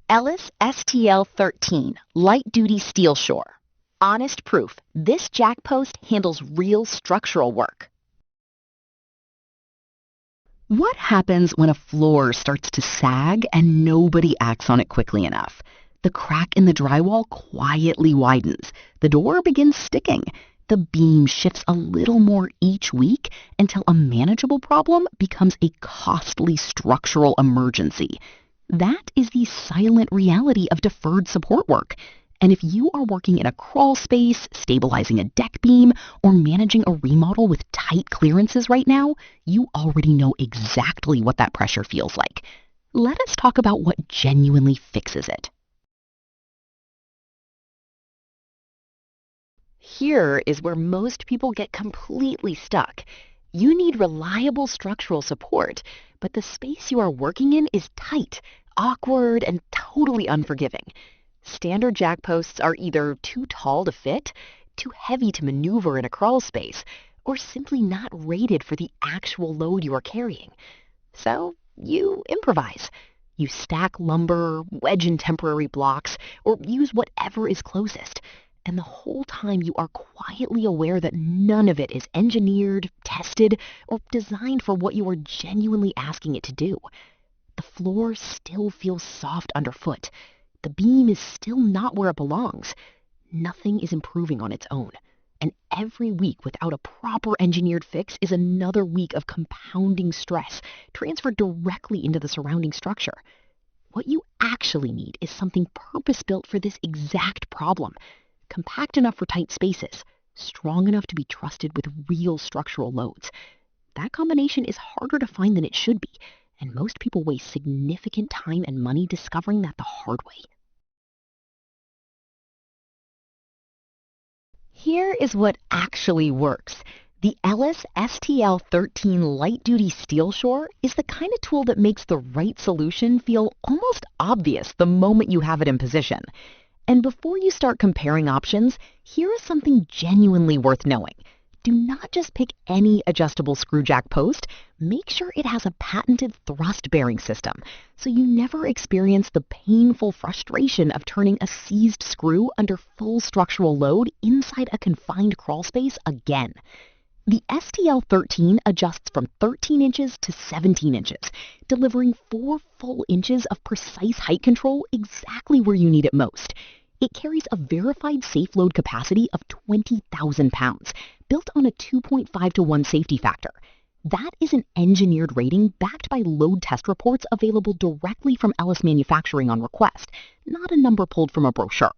Ellis STL-13 Light-Duty Steel Shore. Honest proof, this jack post handles real structural work. What happens when a floor starts to sag and nobody acts on it quickly enough? The crack in the drywall quietly widens. The door begins sticking. The beam shifts a little more each week until a manageable problem becomes a costly structural emergency. That is the silent reality of deferred support work. And if you are working in a crawl space, stabilizing a deck beam, or managing a remodel with tight clearances right now, you already know exactly what that pressure feels like. Let us talk about what genuinely fixes it. Here is where most people get completely stuck. You need reliable structural support, but the space you are working in is tight, awkward, and totally unforgiving. Standard jack posts are either too tall to fit, too heavy to maneuver in a crawl space, or simply not rated for the actual load you are carrying. So you improvise. You stack lumber, wedge in temporary blocks, or use whatever is closest. And the whole time you are quietly aware that none of it is engineered, tested, or designed for what you are genuinely asking it to do. The floor still feels soft underfoot. The beam is still not where it belongs. Nothing is improving on its own. And every week without a proper engineered fix is another week of compounding stress transferred directly into the surrounding structure. What you actually need is something purpose-built for this exact problem. Compact enough for tight spaces, strong enough to be trusted with real structural loads. That combination is harder to find than it should be, and most people waste significant time and money discovering that the hard way. Here is what actually works. The Ellis STL-13 Light-Duty Steel Shore is the kind of tool that makes the right solution feel almost obvious the moment you have it in position. And before you start comparing options, here is something genuinely worth knowing. Do not just pick any adjustable screw jack post. Make sure it has a patented thrust bearing system, so you never experience the painful frustration of turning a seized screw under full structural load inside a confined crawl space again. The STL-13 adjusts from 13 inches to 17 inches, delivering 4 full inches of precise height control exactly where you need it most. It carries a verified safe load capacity of 20,000 pounds, built on a 2.5-to-1 safety factor. That is an engineered rating backed by load test reports available directly from Ellis Manufacturing on request, not a number pulled from a brochure.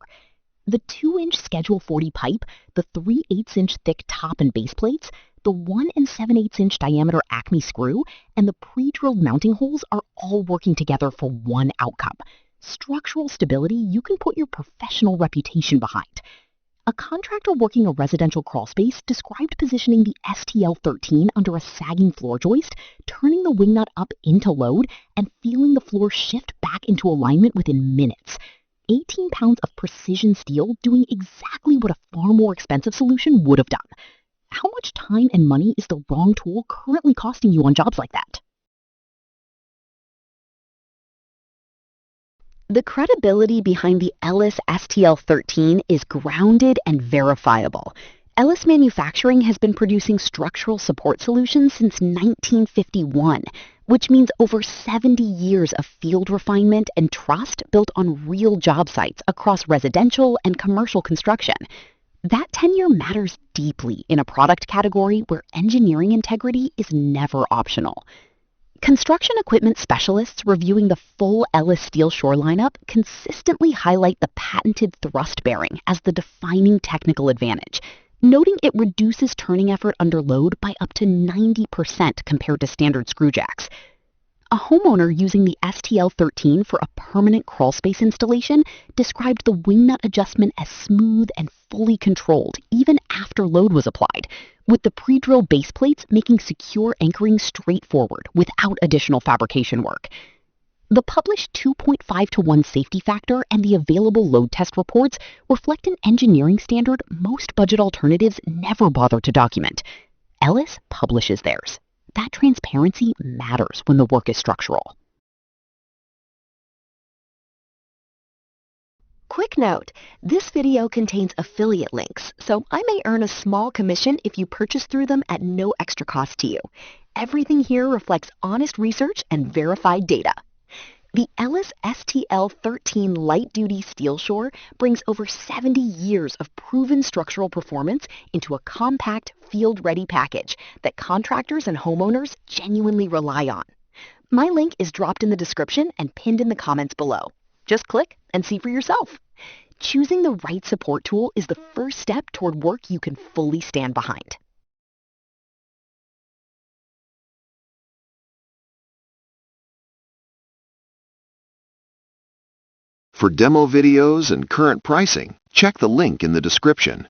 The 2-inch Schedule 40 pipe, the 3/8-inch thick top and base plates, the 1 7/8-inch diameter Acme screw, and the pre-drilled mounting holes are all working together for one outcome. Structural stability you can put your professional reputation behind. A contractor working a residential crawl space described positioning the STL-13 under a sagging floor joist, turning the wing nut up into load, and feeling the floor shift back into alignment within minutes. 18 pounds of precision steel doing exactly what a far more expensive solution would have done. How much time and money is the wrong tool currently costing you on jobs like that? The credibility behind the Ellis STL-13 is grounded and verifiable. Ellis Manufacturing has been producing structural support solutions since 1951, which means over 70 years of field refinement and trust built on real job sites across residential and commercial construction. That tenure matters deeply in a product category where engineering integrity is never optional. Construction equipment specialists reviewing the full Ellis Steel Shore lineup consistently highlight the patented thrust bearing as the defining technical advantage, noting it reduces turning effort under load by up to 90% compared to standard screw jacks. A homeowner using the STL-13 for a permanent crawl space installation described the wing nut adjustment as smooth and fully controlled even after load was applied, with the pre-drill base plates making secure anchoring straightforward without additional fabrication work. The published 2.5-to-1 safety factor and the available load test reports reflect an engineering standard most budget alternatives never bother to document. Ellis publishes theirs. That transparency matters when the work is structural. Quick note, this video contains affiliate links, so I may earn a small commission if you purchase through them at no extra cost to you. Everything here reflects honest research and verified data. The Ellis STL-13 Light Duty Steel Shore brings over 70 years of proven structural performance into a compact, field-ready package that contractors and homeowners genuinely rely on. My link is dropped in the description and pinned in the comments below. Just click and see for yourself. Choosing the right support tool is the first step toward work you can fully stand behind. For demo videos and current pricing, check the link in the description.